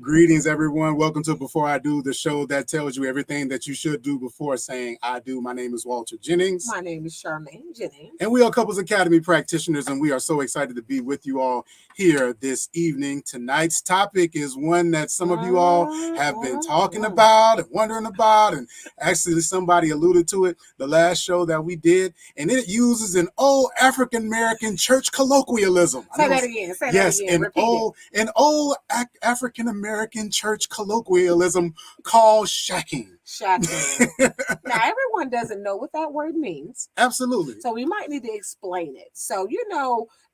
Greetings, everyone. Welcome to Before I Do, the show that tells you everything that you should do before saying I do. My name is Walter Jennings. My name is Charmaine Jennings. And we are Couples Academy practitioners, and we are so excited to be with you all here this evening. Tonight's topic is one that some of you all have been talking about and wondering about, and actually somebody alluded to it the last show that we did, and it uses an old African-American church colloquialism. Say that again. Yes, an old African-American church colloquialism called shacking. Shackin. Now, everyone doesn't know what that word means. Absolutely. So we might need to explain it. So,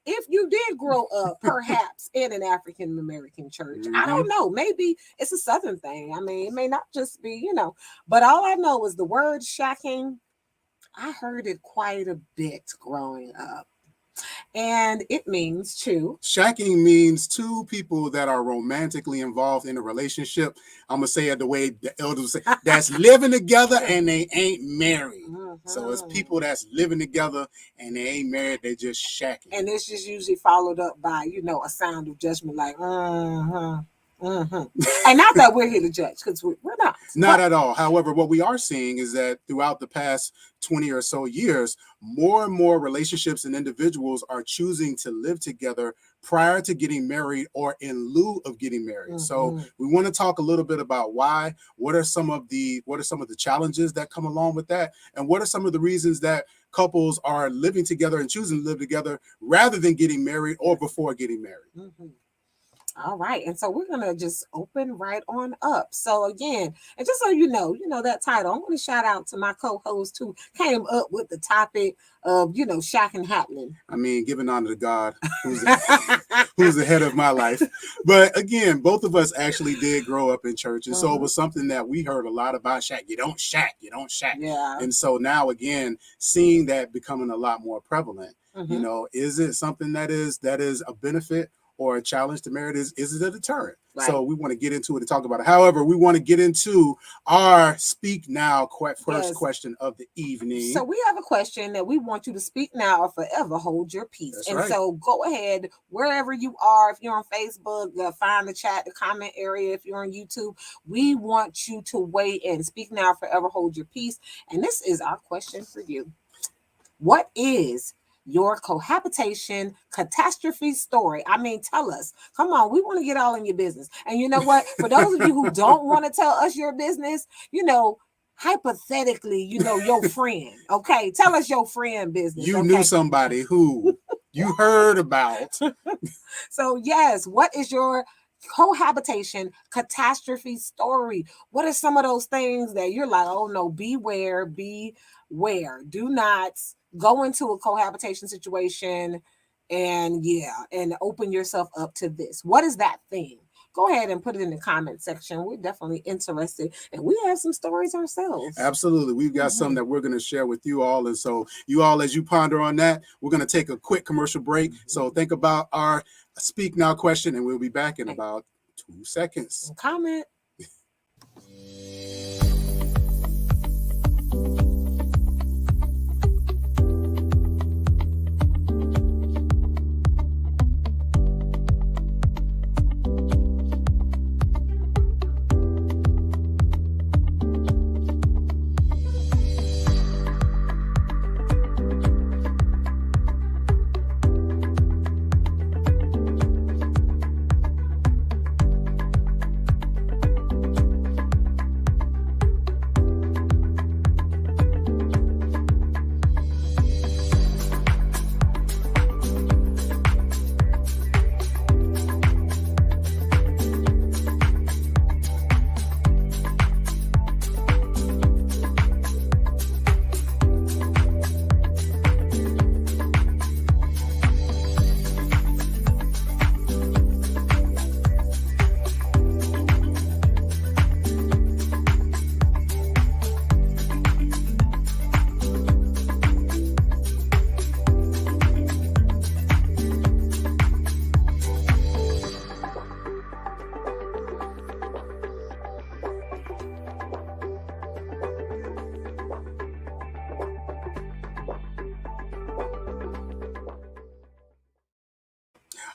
if you did grow up perhaps in an African-American church, I don't know, maybe it's a Southern thing. I mean, it may not just be, but all I know is the word shacking. I heard it quite a bit growing up. And it means two. Shacking means two people that are romantically involved in a relationship. I'm going to say it the way the elders say, that's living together and they ain't married. So it's people that's living together and they ain't married. They just shacking. And it's just usually followed up by, a sound of judgment like, And not that we're here to judge, because we're not. Not at all. However, what we are seeing is that throughout the past 20 or so years, more and more relationships and individuals are choosing to live together prior to getting married or in lieu of getting married. So we want to talk a little bit about why, what are some of the challenges that come along with that, and what are some of the reasons that couples are living together and choosing to live together rather than getting married or before getting married. All right. And so we're going to just open right on up. So again, and just so you know that title, I'm going to shout out to my co-host who came up with the topic of, Shackin' Happenin. I mean, giving honor to God, who's the head of my life. But again, both of us actually did grow up in church. And so it was something that we heard a lot about. Shack. You don't shack. Yeah. And so now, again, seeing that becoming a lot more prevalent, is it something that is a benefit or a challenge to marriage? Is it a deterrent? Right. So we want to get into it and talk about it. However, we want to get into our Speak Now first question of the evening. So we have a question that we want you to speak now or forever hold your peace. That's and right. So go ahead, wherever you are, if you're on Facebook, find the chat, the comment area. If you're on YouTube, we want you to weigh in. Speak now, forever hold your peace. And this is our question for you. What is your cohabitation catastrophe story? I mean, tell us. Come on, we want to get all in your business. And you know what? For those of you who don't want to tell us your business, hypothetically, your friend. Okay, tell us your friend business. You knew somebody who you heard about. So yes, what is your cohabitation catastrophe story? What are some of those things that you're like, oh no, beware. Do not go into a cohabitation situation and open yourself up to this. What is that thing? Go ahead and put it in the comment section. We're definitely interested, and we have some stories ourselves. Absolutely. We've got some that we're going to share with you all. And so you all, as you ponder on that, we're going to take a quick commercial break. So think about our Speak Now question, and we'll be back in about 2 seconds. Comment.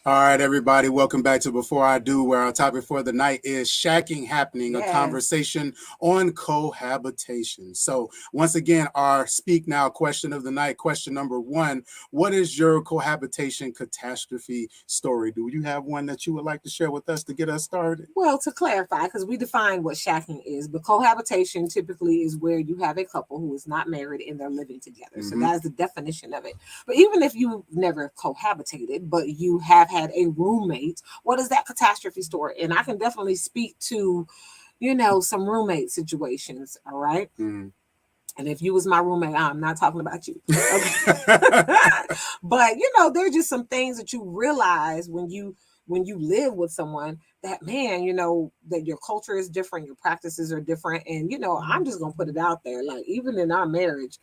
All right, everybody, welcome back to Before I Do, where our topic for the night is Shacking Happening, a conversation on cohabitation. So once again, our Speak Now question of the night, question number 1, what is your cohabitation catastrophe story? Do you have one that you would like to share with us to get us started? Well, to clarify, because we define what shacking is, but cohabitation typically is where you have a couple who is not married and they're living together. So that is the definition of it. But even if you've never cohabitated, but you have had a roommate, what is that catastrophe story? And I can definitely speak to, some roommate situations. All right. And if you was my roommate, I'm not talking about you. Okay. But there's just some things that you realize when you live with someone that, man, that your culture is different, your practices are different. And I'm just gonna put it out there. Like, even in our marriage,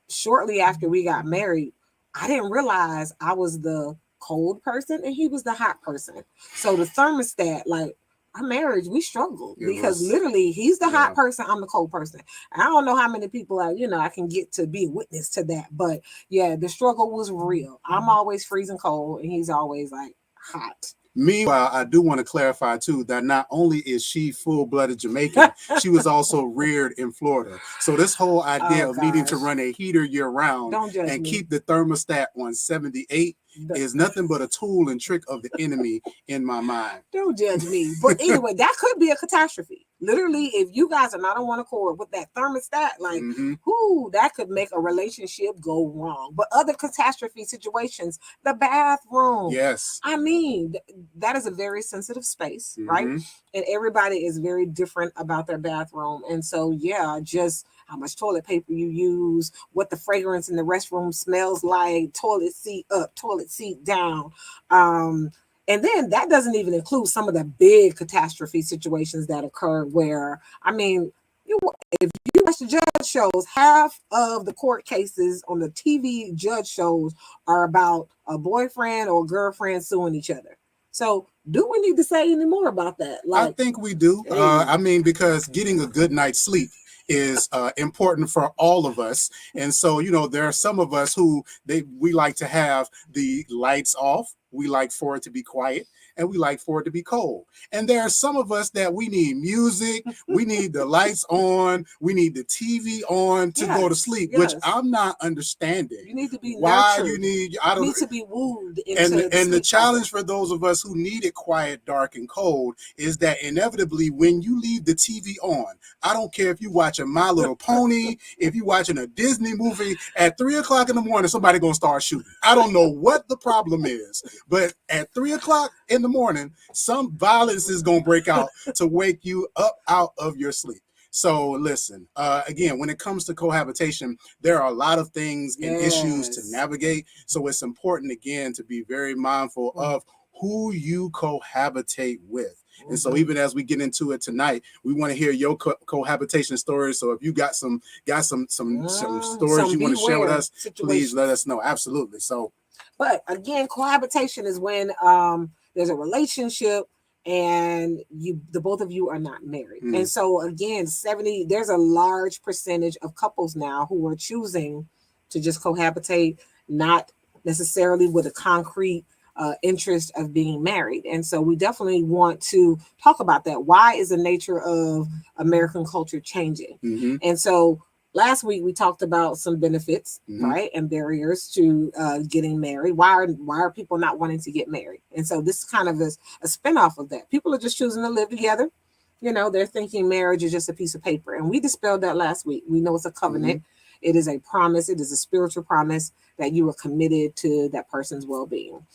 shortly after we got married, I didn't realize I was the cold person and he was the hot person. So the thermostat, like, our marriage, we struggled because literally he's the hot person, I'm the cold person. I don't know how many people I can get to be a witness to that, but yeah, the struggle was real. I'm always freezing cold and he's always like hot. Meanwhile, I do want to clarify too that not only is she full-blooded Jamaican, she was also reared in Florida. So this whole idea of needing to run a heater year-round and keep the thermostat on 78 is nothing but a tool and trick of the enemy in my mind. Don't judge me. But anyway, that could be a catastrophe. Literally, if you guys are not on one accord with that thermostat, like, that could make a relationship go wrong. But other catastrophe situations, the bathroom. Yes. I mean, that is a very sensitive space, right? And everybody is very different about their bathroom. And so, just how much toilet paper you use, what the fragrance in the restroom smells like, toilet seat up, toilet seat down. And then that doesn't even include some of the big catastrophe situations that occur where, I mean, if you watch the judge shows, half of the court cases on the TV judge shows are about a boyfriend or girlfriend suing each other. So do we need to say any more about that? I think we do. Because getting a good night's sleep is important for all of us. And so, there are some of us who we like to have the lights off. We like for it to be quiet, and we like for it to be cold. And there are some of us that we need music, we need the lights on, we need the TV on to go to sleep, which I'm not understanding. You need to be why nurtured. You need to be wooed into and the challenge for those of us who need it quiet, dark, and cold is that inevitably when you leave the TV on, I don't care if you watching My Little Pony, if you watching a Disney movie, at 3 o'clock in the morning, somebody gonna start shooting. I don't know what the problem is, but at 3 o'clock in the morning, some violence is going to break out to wake you up out of your sleep. So listen, again, when it comes to cohabitation, there are a lot of things and issues to navigate. So it's important, again, to be very mindful of who you cohabitate with. And so even as we get into it tonight, we want to hear your cohabitation stories. So if you got some stories you want to share with us, please let us know. Absolutely. So, but again, cohabitation is when there's a relationship and the both of you are not married. And so again, there's a large percentage of couples now who are choosing to just cohabitate, not necessarily with a concrete interest of being married. And so we definitely want to talk about that. Why is the nature of American culture changing? And so last week we talked about some benefits, right, and barriers to getting married. Why are people not wanting to get married? And so this kind of is a spinoff of that. People are just choosing to live together. They're thinking marriage is just a piece of paper. And we dispelled that last week. We know it's a covenant. It is a promise. It is a spiritual promise that you are committed to that person's well-being.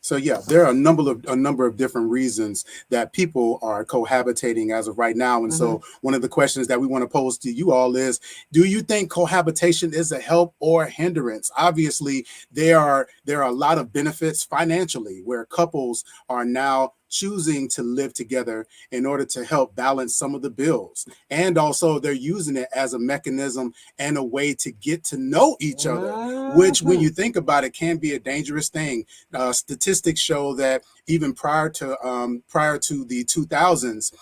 So there are a number of different reasons that people are cohabitating as of right now. And so one of the questions that we want to pose to you all is, do you think cohabitation is a help or a hindrance? Obviously, there are a lot of benefits financially where couples are now choosing to live together in order to help balance some of the bills. And also they're using it as a mechanism and a way to get to know each other, which when you think about it can be a dangerous thing. Statistics show that even prior to the 2000s,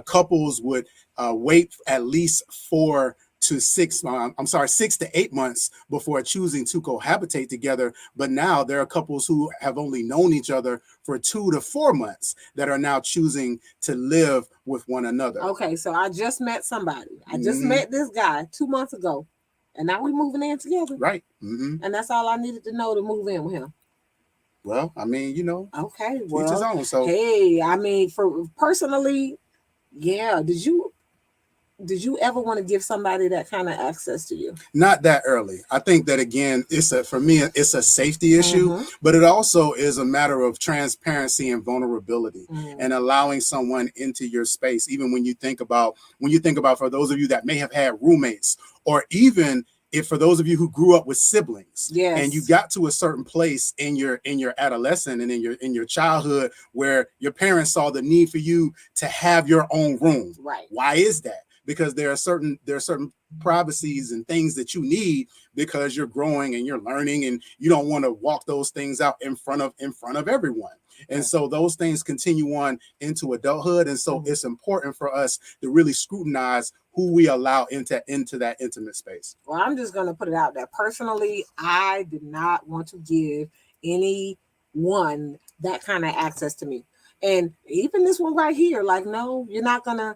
couples would wait at least 4 to 6 to 8 months before choosing to cohabitate together. But now there are couples who have only known each other for 2 to 4 months that are now choosing to live with one another. Okay, so I just met somebody. I just met this guy 2 months ago, and now we're moving in together. Right. And that's all I needed to know to move in with him. Well, I mean, Okay, each his own. So hey, I mean, for personally, yeah. Did you ever want to give somebody that kind of access to you? Not that early. I think that again, for me, it's a safety issue, but it also is a matter of transparency and vulnerability and allowing someone into your space. Even when you think about for those of you that may have had roommates, or even if for those of you who grew up with siblings, and you got to a certain place in your adolescent and in your childhood where your parents saw the need for you to have your own room. Right. Why is that? Because there are certain privacies and things that you need because you're growing and you're learning, and you don't want to walk those things out in front of everyone. And so those things continue on into adulthood. And so it's important for us to really scrutinize who we allow into that intimate space. Well, I'm just going to put it out there. Personally, I did not want to give anyone that kind of access to me. And even this one right here, like, no, you're not going to.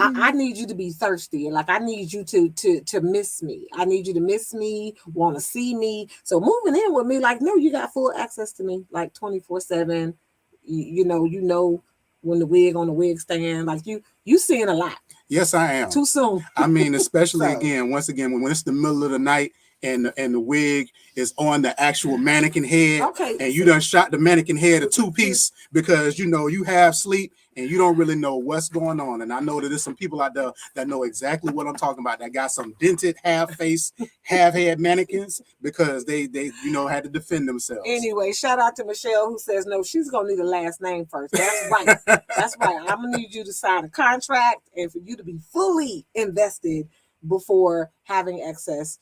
I need you to be thirsty. Like, I need you to miss me. I need you to miss me, want to see me. So moving in with me, like, no, you got full access to me, like 24/7. You know when the wig on the wig stand, like you seeing a lot. Yes, I am. Too soon. I mean, especially once again, when it's the middle of the night and the wig is on the actual mannequin head, and you done shot the mannequin head a 2-piece because you have sleep and you don't really know what's going on. And I know that there's some people out there that know exactly what I'm talking about, that got some dented half face, half head mannequins because they had to defend themselves. Anyway, shout out to Michelle who says no, she's gonna need a last name first. That's right. That's right. I'm gonna need you to sign a contract and for you to be fully invested before having access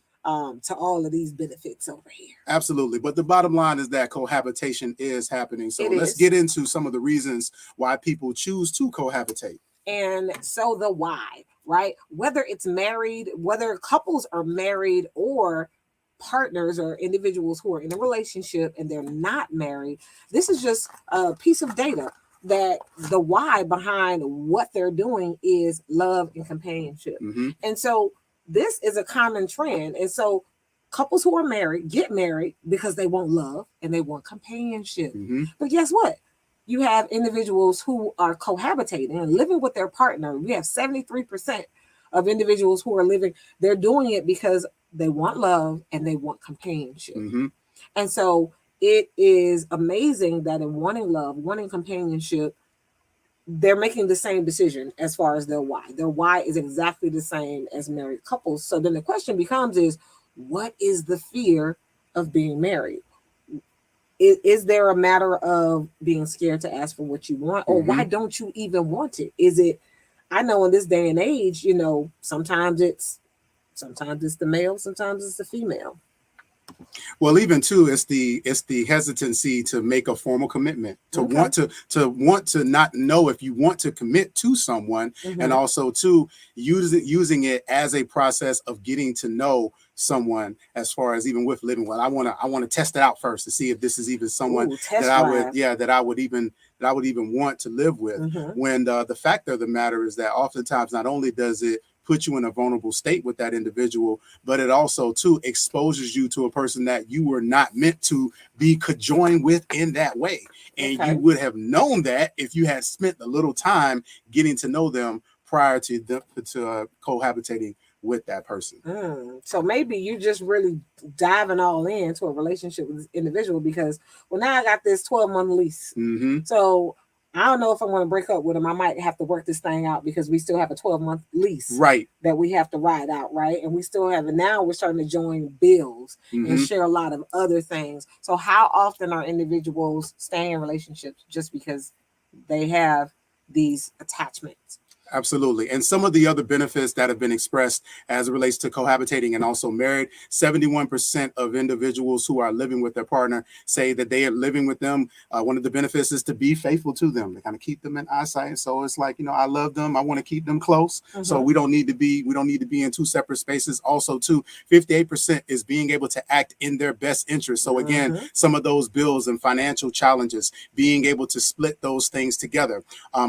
to all of these benefits over here. Absolutely. But the bottom line is that cohabitation is happening. So let's get into some of the reasons why people choose to cohabitate. And so the why, right? Whether it's married, whether couples are married or partners or individuals who are in a relationship and they're not married, this is just a piece of data that the why behind what they're doing is love and companionship. And so this is a common trend. And so couples who are married get married because they want love and they want companionship. But guess what? You have individuals who are cohabitating and living with their partner. We have 73% of individuals who are living, they're doing it because they want love and they want companionship. And so it is amazing that in wanting love, wanting companionship, they're making the same decision as far as their why. Their why is exactly the same as married couples. So then the question becomes what is the fear of being married? Is there a matter of being scared to ask for what you want? Or why don't you even want it? Is it, I know in this day and age, sometimes it's the male, sometimes it's the female. Well, even too, it's the hesitancy to make a formal commitment, to want to not know if you want to commit to someone, and also to using it as a process of getting to know someone, as far as even with living. Well, I want to test it out first to see if this is even someone that I would even want to live with. When the fact of the matter is that oftentimes not only does it put you in a vulnerable state with that individual, but it also too exposes you to a person that you were not meant to be conjoined with in that way. And you would have known that if you had spent a little time getting to know them prior to cohabitating with that person. So maybe you just really diving all into a relationship with this individual because, well, now I got this 12-month lease. So I don't know if I'm going to break up with him. I might have to work this thing out because we still have a 12-month lease, right, that we have to ride out, right? And we still have it now. We're starting to join bills and share a lot of other things. So how often are individuals staying in relationships just because they have these attachments? Absolutely. And some of the other benefits that have been expressed as it relates to cohabitating and also married, 71% of individuals who are living with their partner say that they are living with them. One of the benefits is to be faithful to them, to kind of keep them in eyesight. So it's like, I love them. I want to keep them close. So we don't need to be in two separate spaces. Also, too, 58% is being able to act in their best interest. So again, some of those bills and financial challenges, being able to split those things together,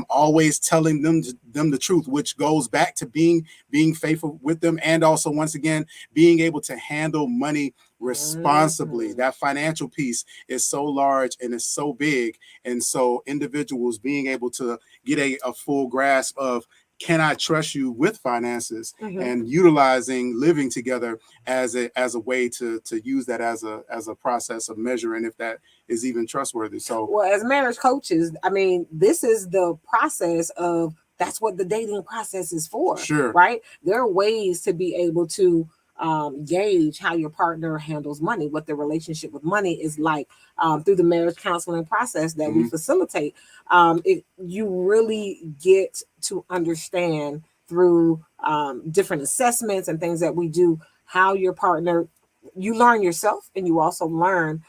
always telling them the truth, which goes back to being faithful with them, and also once again being able to handle money responsibly. That financial piece is so large and it's so big, and so individuals being able to get a full grasp of, can I trust you with finances, and utilizing living together as a way to use that as a process of measuring if that is even trustworthy. So, well, as marriage coaches, I mean, this is the process of, that's what the dating process is for. Sure. Right? There are ways to be able to gauge how your partner handles money, what the relationship with money is like, through the marriage counseling process that we facilitate. You really get to understand through different assessments and things that we do, how your partner, you learn yourself, and you also learn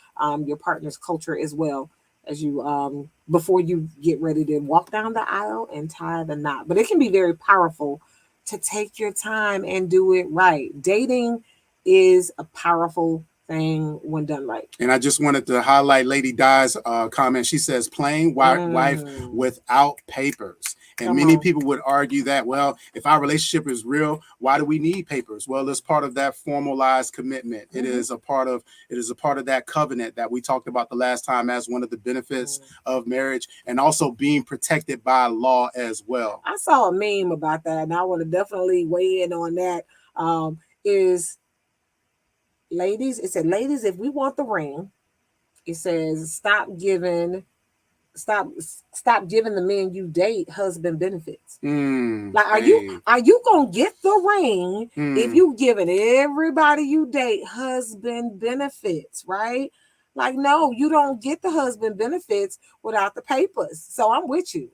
your partner's culture as well, as you before you get ready to walk down the aisle and tie the knot. But it can be very powerful to take your time and do it right. Dating is a powerful thing when done right. And I just wanted to highlight Lady Di's comment. She says, plain wife without papers. And many people would argue that, well, if our relationship is real, why do we need papers? Well, it's part of that formalized commitment. It is a part of that covenant that we talked about the last time as one of the benefits of marriage, and also being protected by law as well. I saw a meme about that, and I want to definitely weigh in on that. Is ladies, it said, ladies, if we want the ring, it says stop giving the men you date husband benefits. Like, are you gonna get the ring if you giving everybody you date husband benefits, right? Like, no, you don't get the husband benefits without the papers. So I'm with you,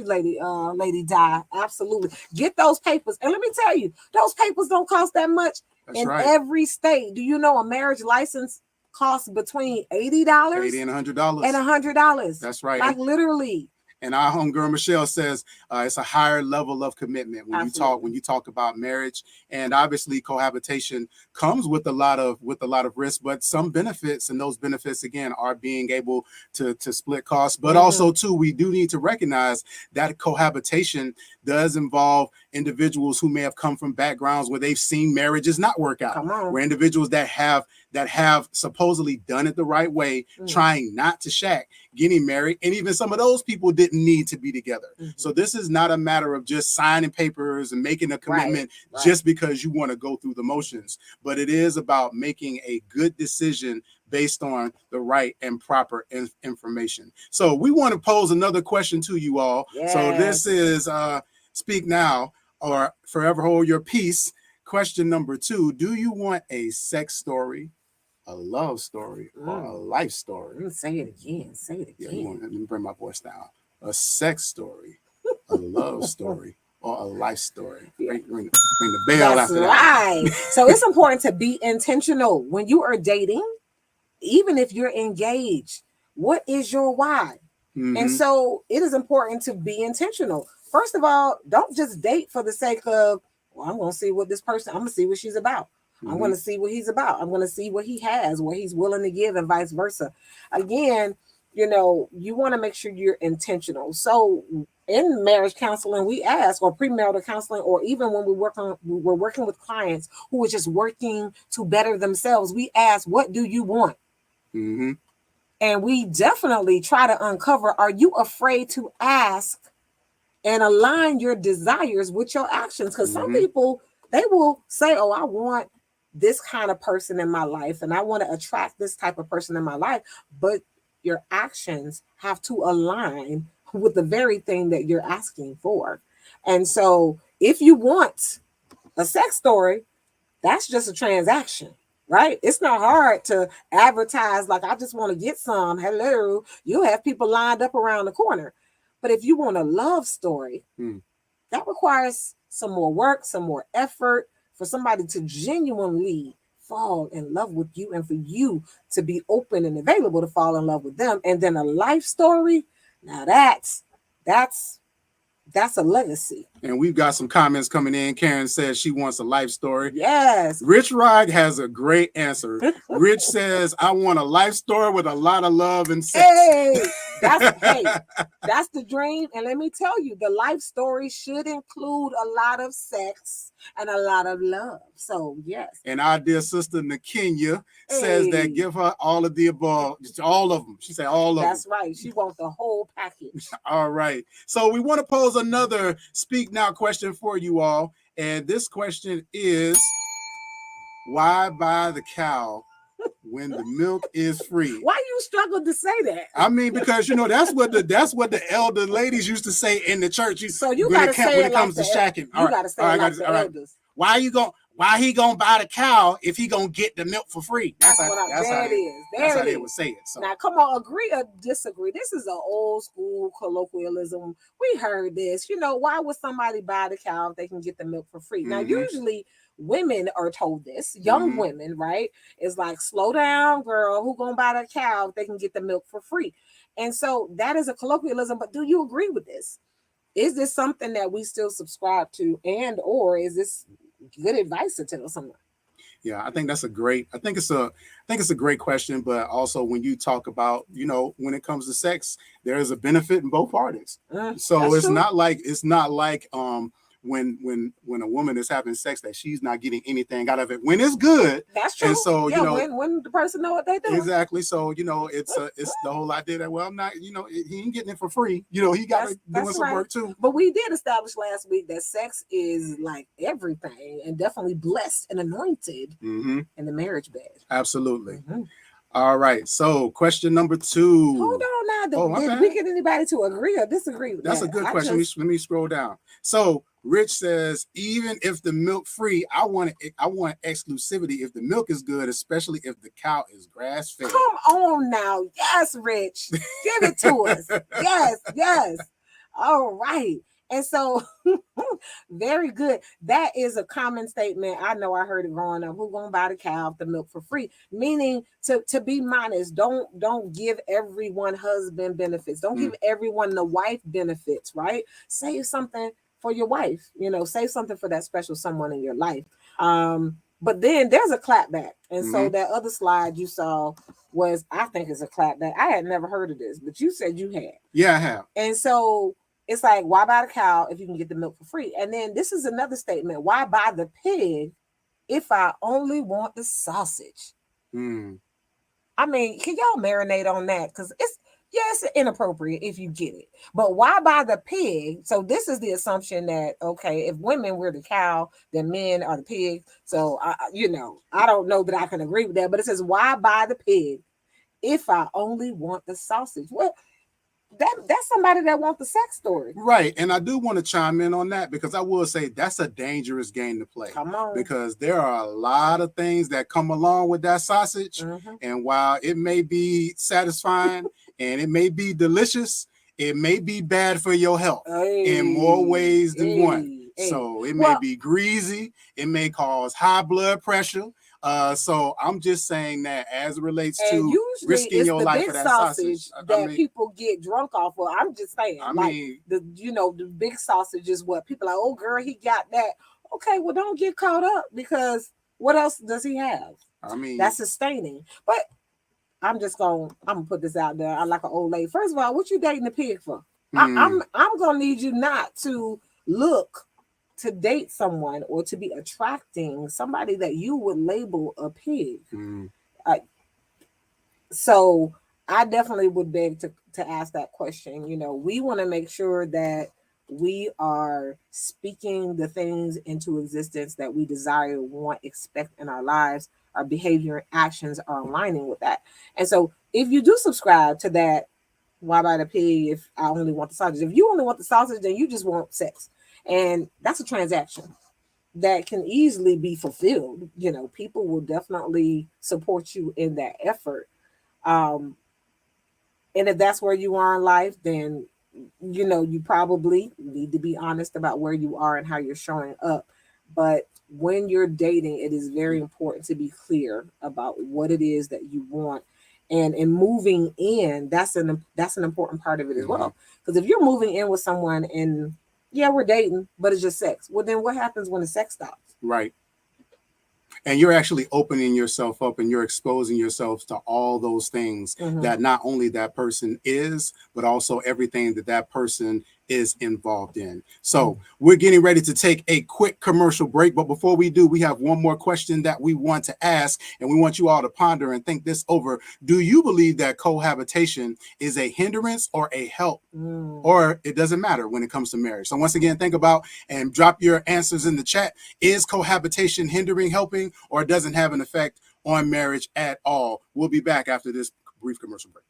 lady Di. Absolutely, get those papers. And let me tell you, those papers don't cost that much. That's in right. Every state. Do you know a marriage license costs between $80 $80 and $100? That's right. Like, literally. And our homegirl Michelle says it's a higher level of commitment when you talk about marriage. And obviously cohabitation comes with a lot of risk, but some benefits, and those benefits again are being able to split costs. But also too, we do need to recognize that cohabitation does involve individuals who may have come from backgrounds where they've seen marriages not work out. Where individuals that have supposedly done it the right way, trying not to shack, getting married, and even some of those people didn't need to be together. So this is not a matter of just signing papers and making a commitment just because you want to go through the motions, but it is about making a good decision based on the right and proper information. So we want to pose another question to you all. Yes. So this is speak now or forever hold your peace. Question number 2, do you want a sex story, a love story, or a life story? Say it again. Yeah, let me bring my voice down. A sex story, a love story, or a life story. Bring the bell after that. So it's important to be intentional when you are dating, even if you're engaged. What is your why? And so it is important to be intentional. First of all, don't just date for the sake of, well, I'm going to see what this person, I'm going to see what she's about. I'm going to see what he's about. I'm going to see what he has, what he's willing to give, and vice versa. Again, you want to make sure you're intentional. So in marriage counseling, we ask, or premarital counseling, or even when we're working with clients who are just working to better themselves, we ask, what do you want? And we definitely try to uncover, are you afraid to ask and align your desires with your actions? Because some people, they will say, oh, I want this kind of person in my life, and I want to attract this type of person in my life, but your actions have to align with the very thing that you're asking for. And so if you want a sex story, that's just a transaction, right? It's not hard to advertise like, I just want to get some. Hello, you have people lined up around the corner. But if you want a love story, that requires some more work, some more effort for somebody to genuinely fall in love with you and for you to be open and available to fall in love with them. And then a life story. Now that's a legacy. And we've got some comments coming in. Karen says she wants a life story. Yes. Rich Rod has a great answer. Rich says, I want a life story with a lot of love and sex. Hey, that's the dream. And let me tell you, the life story should include a lot of sex and a lot of love. So, yes. And our dear sister Nakenya says that give her all of the above, all of them. She said all of them. That's right. She wants the whole package. All right. So we want to pose another Speak Now question for you all. And this question is, why buy the cow when the milk is free? Why you struggle to say that? I mean, because that's what the elder ladies used to say in the church. So you gotta say when it comes to shacking. You gotta say it like the elders. Why he gonna buy the cow if he gonna get the milk for free? That's how they would say it. So. Now, come on, agree or disagree. This is an old school colloquialism. We heard this. Why would somebody buy the cow if they can get the milk for free? Now, usually women are told this, young women, right? It's like, slow down, girl. Who gonna buy the cow if they can get the milk for free? And so that is a colloquialism. But do you agree with this? Is this something that we still subscribe to, and or is this good advice to tell someone? Yeah, I think it's a great question. But also when you talk about, when it comes to sex, there is a benefit in both parties. So it's not like when a woman is having sex that she's not getting anything out of it when it's good. That's true. And so when the person know what they do. Exactly. So it's the whole idea that I'm not, he ain't getting it for free. He got to doing some work too. But we did establish last week that sex is like everything and definitely blessed and anointed in the marriage bed. Absolutely. All right. So question number 2. Hold on now. Did we get anybody to agree or disagree with that? That's a good question. Let me scroll down. So Rich says, even if the milk free, I want exclusivity if the milk is good, especially if the cow is grass fed. Come on now. Yes, Rich. Give it to us. Yes. All right. And so, very good. That is a common statement. I know I heard it growing up. Who gonna buy the cow if the milk for free? Meaning to be modest. Don't give everyone husband benefits. Don't give everyone the wife benefits, right? Save something for your wife. Save something for that special someone in your life. But then there's a clapback. And so that other slide you saw was, I think it's a clapback. I had never heard of this, but you said you had. Yeah, I have. And so it's like, why buy the cow if you can get the milk for free? And then this is another statement. Why buy the pig if I only want the sausage? I mean, can y'all marinate on that? Because it's inappropriate if you get it. But why buy the pig? So this is the assumption that, okay, if women were the cow, then men are the pig. So, I don't know that I can agree with that. But it says, why buy the pig if I only want the sausage? Well, that's somebody that wants the sex story. Right. And I do want to chime in on that because I will say that's a dangerous game to play. Come on. Because there are a lot of things that come along with that sausage. And while it may be satisfying and it may be delicious, it may be bad for your health in more ways than one. So it may be greasy. It may cause high blood pressure. So I'm just saying that as it relates to risking your life for that sausage that people get drunk off of. I'm just saying, the big sausage is what people are like, oh girl, he got that. Okay, well, don't get caught up because what else does he have? I mean, that's sustaining. But I'm gonna put this out there. I like an old lady. First of all, what you dating the pig for? I'm gonna need you not to look to date someone or to be attracting somebody that you would label a pig. So I definitely would beg to ask that question. We want to make sure that we are speaking the things into existence that we desire, want, expect in our lives. Our behavior and actions are aligning with that. And so if you do subscribe to that, why buy the pig if I only want the sausage? If you only want the sausage, then you just want sex. And that's a transaction that can easily be fulfilled. People will definitely support you in that effort. And if that's where you are in life, then you probably need to be honest about where you are and how you're showing up. But when you're dating, it is very important to be clear about what it is that you want. And in moving in, that's an important part of it as well. Because if you're moving in with someone and yeah, we're dating, but it's just sex, well, then what happens when the sex stops? Right. And you're actually opening yourself up and you're exposing yourself to all those things that not only that person is, but also everything that that person is involved in. So we're getting ready to take a quick commercial break. But before we do, we have one more question that we want to ask, and we want you all to ponder and think this over. Do you believe that cohabitation is a hindrance or a help? Or it doesn't matter when it comes to marriage? So once again, think about and drop your answers in the chat. Is cohabitation hindering, helping, or it doesn't have an effect on marriage at all? We'll be back after this brief commercial break.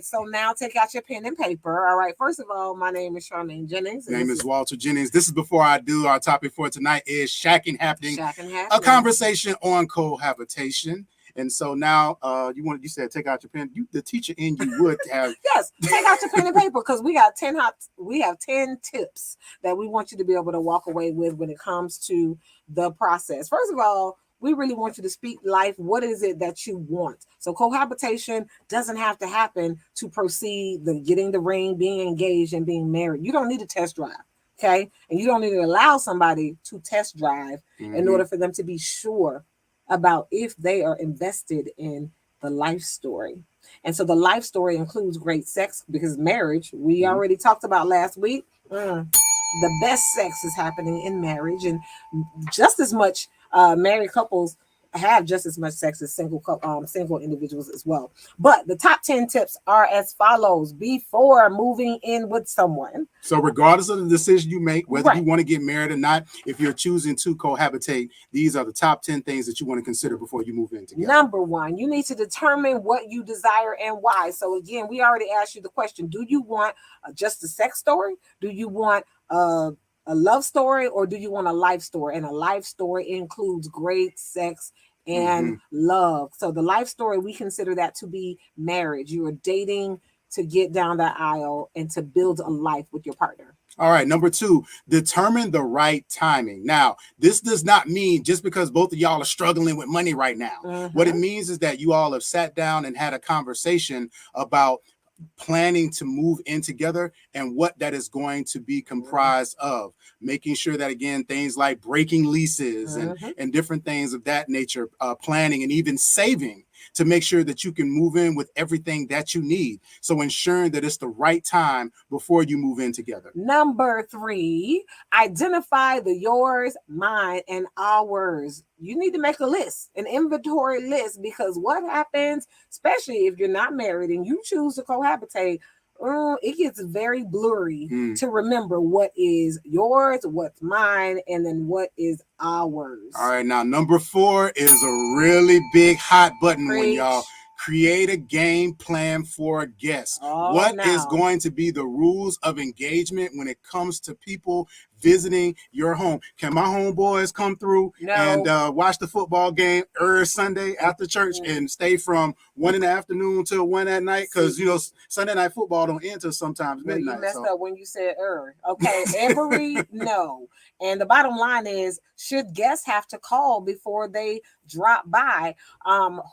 So now take out your pen and paper. All right. First of all, my name is Charlene Jennings. My name is Walter Jennings. This is before I do. Our topic for tonight is Shackin, Happening, a conversation on cohabitation. And so now you said take out your pen. The teacher in you would have yes, take out your pen and paper because we have 10 tips that we want you to be able to walk away with when it comes to the process. First of all, we really want you to speak life. What is it that you want? So cohabitation doesn't have to happen to proceed the getting the ring, being engaged, and being married. You don't need a test drive, okay? And you don't need to allow somebody to test drive in order for them to be sure about if they are invested in the life story. And so the life story includes great sex because marriage, we already talked about last week. The best sex is happening in marriage, and just as much married couples have just as much sex as single individuals as well. But the top 10 tips are as follows before moving in with someone. So regardless of the decision you make, whether you want to get married or not, if you're choosing to cohabitate, these are the top 10 things that you want to consider before you move in together. Number one, you need to determine what you desire and why. So again, we already asked you the question, do you want just a sex story? Do you want a love story, or do you want a life story? And a life story includes great sex and love. So the life story, we consider that to be marriage. You are dating to get down that aisle and to build a life with your partner. All right. Number two, determine the right timing. Now, this does not mean just because both of y'all are struggling with money right now. What it means is that you all have sat down and had a conversation about planning to move in together and what that is going to be comprised of, making sure that, again, things like breaking leases and different things of that nature, planning and even saving to make sure that you can move in with everything that you need. So ensuring that it's the right time before you move in together. Number three, identify the yours, mine, and ours. You need to make a list, an inventory list, because what happens, especially if you're not married and you choose to cohabitate, it gets very blurry to remember what is yours, what's mine, and then what is ours. All right, now number four is a really big hot button when y'all create a game plan for a guest. What is going to be the rules of engagement when it comes to people visiting your home? Can my homeboys come through and watch the football game early Sunday after church and stay from 1 in the afternoon till 1 at night? Because Sunday night football don't end till sometimes midnight. You messed up when you said okay, no. And the bottom line is, should guests have to call before they drop by?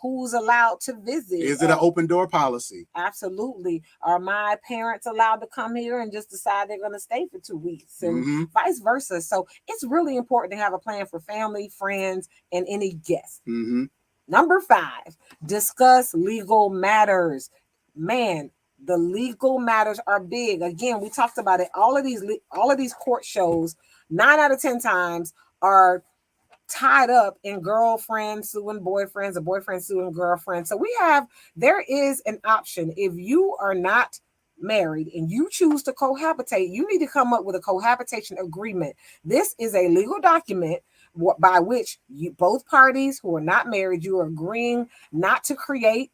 Who's allowed to visit? Is it an open door policy? Absolutely. Are my parents allowed to come here and just decide they're going to stay for 2 weeks? And vice versa. So it's really important to have a plan for family, friends, and any guests. Mm-hmm. Number 5, discuss legal matters. Man, the legal matters are big. Again, we talked about it. All of these court shows, 9 out of 10 times are tied up in girlfriends suing boyfriends or boyfriends suing girlfriends. So there is an option. If you are not married and you choose to cohabitate, you need to come up with a cohabitation agreement. This is a legal document by which both parties who are not married, you are agreeing not to create.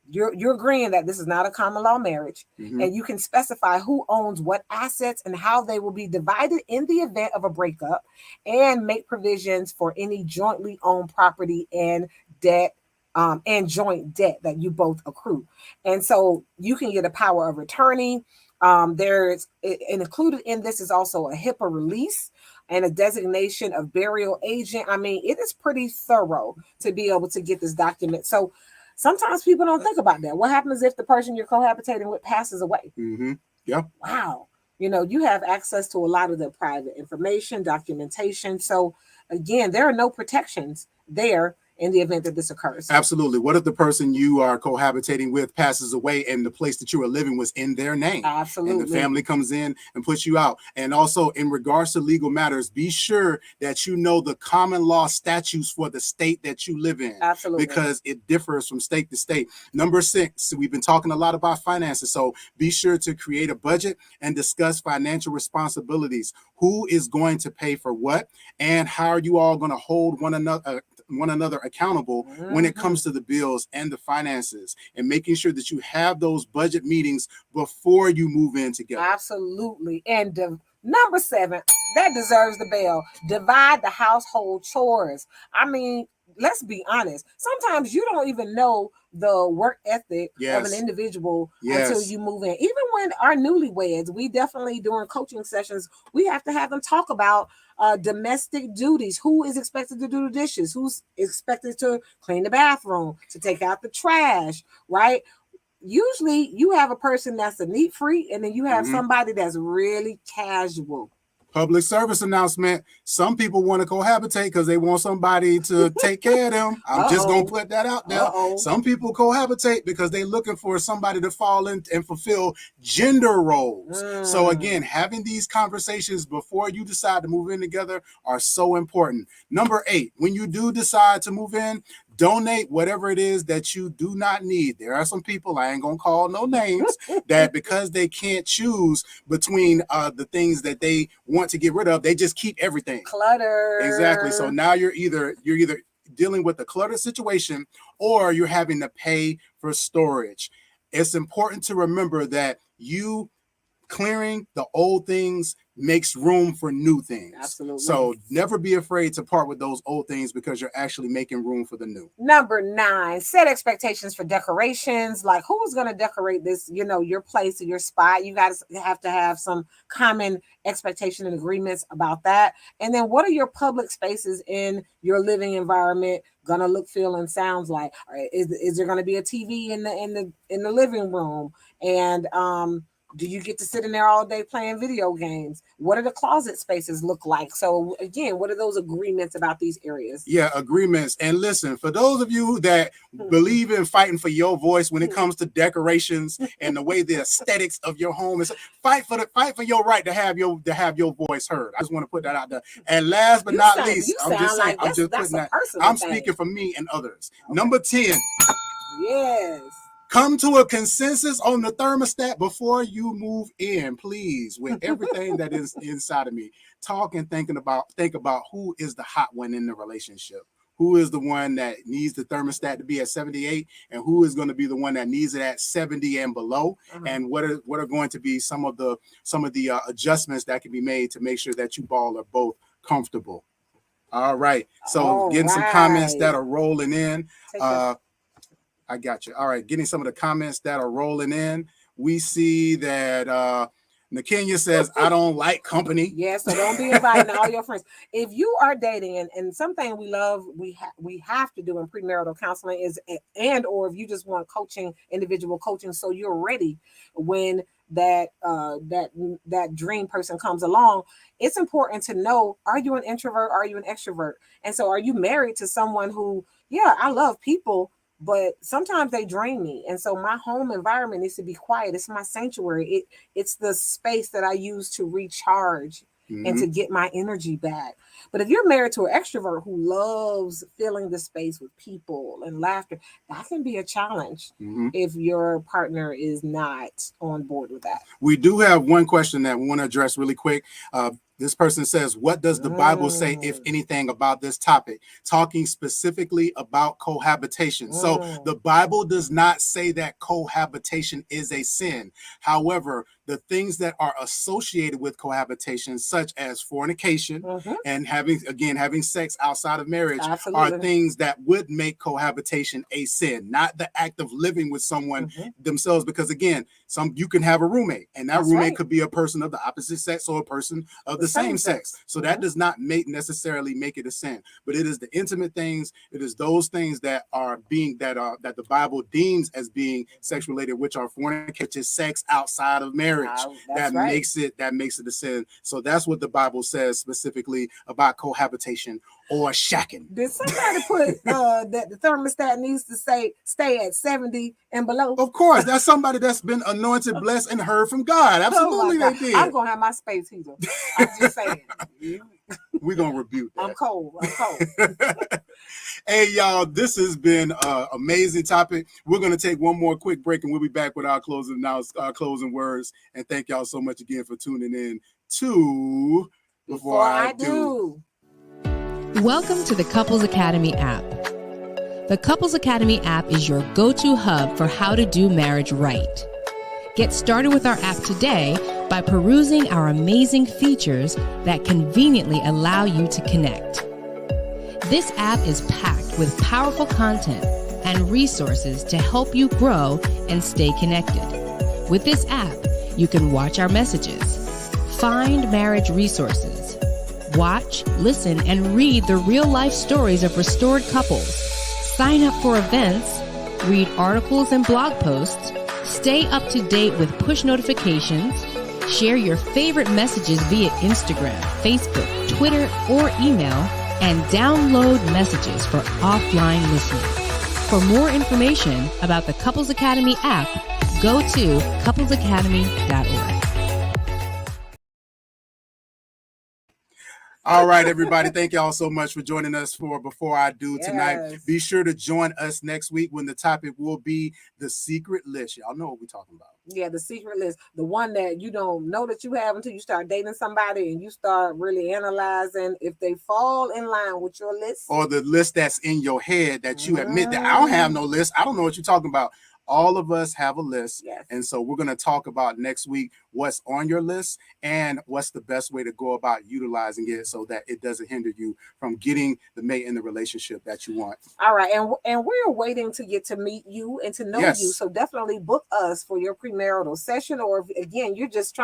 You're agreeing that this is not a common law marriage, and you can specify who owns what assets and how they will be divided in the event of a breakup, and make provisions for any jointly owned property and debt and joint debt that you both accrue. And so you can get a power of attorney. There's included in this is also a HIPAA release and a designation of burial agent. I mean, it is pretty thorough to be able to get this document. So sometimes people don't think about that. What happens if the person you're cohabitating with passes away? Yeah. Wow. You have access to a lot of the private information, documentation. So again, there are no protections there in the event that this occurs. Absolutely. What if the person you are cohabitating with passes away and the place that you were living was in their name? Absolutely. And the family comes in and puts you out. And also, in regards to legal matters, be sure that you know the common law statutes for the state that you live in. Absolutely. Because it differs from state to state. Number 6, we've been talking a lot about finances. So be sure to create a budget and discuss financial responsibilities. Who is going to pay for what? And how are you all going to hold one another accountable when it comes to the bills and the finances, and making sure that you have those budget meetings before you move in together. Absolutely. And number 7, that deserves the bell. Divide the household chores. I mean, let's be honest. Sometimes you don't even know the work ethic of an individual until you move in. Even when our newlyweds, we definitely during coaching sessions, we have to have them talk about domestic duties. Who is expected to do the dishes? Who's expected to clean the bathroom, to take out the trash, right? Usually you have a person that's a neat freak, and then you have somebody that's really casual. Public service announcement. Some people want to cohabitate because they want somebody to take care of them. I'm just going to put that out there. Some people cohabitate because they're looking for somebody to fall in and fulfill gender roles. So again, having these conversations before you decide to move in together are so important. Number 8, when you do decide to move in, donate whatever it is that you do not need. There are some people, I ain't gonna call no names, that because they can't choose between the things that they want to get rid of, they just keep everything. Clutter. Exactly. So now you're either dealing with a clutter situation, or you're having to pay for storage. It's important to remember that you clearing the old things makes room for new things. Absolutely. So never be afraid to part with those old things, because you're actually making room for the new. Number 9, set expectations for decorations. Like, who's going to decorate this, your place or your spot? You guys have to have some common expectation and agreements about that. And then what are your public spaces in your living environment going to look, feel, and sounds like? Is there going to be a TV in the living room? And do you get to sit in there all day playing video games? What do the closet spaces look like? So again, what are those agreements about these areas? Yeah, agreements. And listen, for those of you that believe in fighting for your voice when it comes to decorations and the way the aesthetics of your home is, fight for your right to have your voice heard. I just want to put that out there. And last but not least, I'm speaking for me and others. Okay. Number 10. Yes. Come to a consensus on the thermostat before you move in, please. With everything that is inside of me, talk and think about who is the hot one in the relationship. Who is the one that needs the thermostat to be at 78, and who is going to be the one that needs it at 70 and below? And what are going to be some of the adjustments that can be made to make sure that you all are both comfortable? All right. So getting some comments that are rolling in. I got you. All right. Getting some of the comments that are rolling in. We see that Nakenya says, I don't like company. Yeah, so don't be inviting all your friends. If you are dating, and something we love, we have to do in premarital counseling is, or if you just want coaching, individual coaching, so you're ready when that dream person comes along. It's important to know: are you an introvert? Are you an extrovert? And so, are you married to someone who, yeah, I love people, but sometimes they drain me, and so my home environment needs to be quiet. It's my sanctuary. It's the space that I use to recharge and to get my energy back. But if you're married to an extrovert who loves filling the space with people and laughter, that can be a challenge if your partner is not on board with that. We do have one question that we want to address really quick. This person says, what does the Bible say, if anything, about this topic? Talking specifically about cohabitation. So the Bible does not say that cohabitation is a sin. However, the things that are associated with cohabitation, such as fornication and having sex outside of marriage, are things that would make cohabitation a sin, not the act of living with someone themselves. Because again, you can have a roommate, and that roommate could be a person of the opposite sex or a person of the same sex. So that does not necessarily make it a sin, but it is the intimate things. It is those things that are that the Bible deems as being sex related, which are fornication, sex outside of marriage. That makes it a sin. So that's what the Bible says specifically about cohabitation or shacking. Did somebody put that the thermostat needs to stay at 70 and below? Of course, that's somebody that's been anointed, blessed, and heard from God. Absolutely, they did. I'm gonna have my space heater. I'm just saying. We're gonna rebuke that. I'm cold. Hey, y'all, this has been an amazing topic. We're gonna take one more quick break, and we'll be back with our closing words. And thank y'all so much again for tuning in to Before I Do. Welcome to the Couples Academy app. The Couples Academy app is your go-to hub for how to do marriage right. Get started with our app today by perusing our amazing features that conveniently allow you to connect. This app is packed with powerful content and resources to help you grow and stay connected. With this app, you can watch our messages, find marriage resources, watch, listen, and read the real-life stories of restored couples, sign up for events, read articles and blog posts, stay up to date with push notifications, share your favorite messages via Instagram, Facebook, Twitter, or email, and download messages for offline listening. For more information about the Couples Academy app, go to couplesacademy.org. All right, everybody. Thank y'all so much for joining us for Before I Do tonight. Be sure to join us next week when the topic will be the secret list. Y'all know what we're talking about. Yeah, the secret list. The one that you don't know that you have until you start dating somebody and you start really analyzing if they fall in line with your list. Or the list that's in your head that you admit that I don't have no list. I don't know what you're talking about. All of us have a list. Yes. And so we're going to talk about next week what's on your list and what's the best way to go about utilizing it so that it doesn't hinder you from getting the mate in the relationship that you want. All right. And we're waiting to get to meet you and to know you. So definitely book us for your premarital session. Or if, again, you're just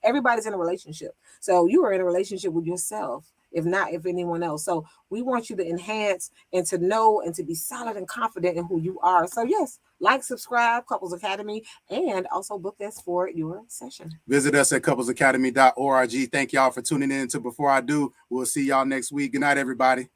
everybody's in a relationship. So you are in a relationship with yourself. If not, if anyone else. So we want you to enhance and to know and to be solid and confident in who you are. So yes, like, subscribe, Couples Academy, and also book us for your session. Visit us at couplesacademy.org. Thank y'all for tuning in to Before I Do. We'll see y'all next week. Good night, everybody.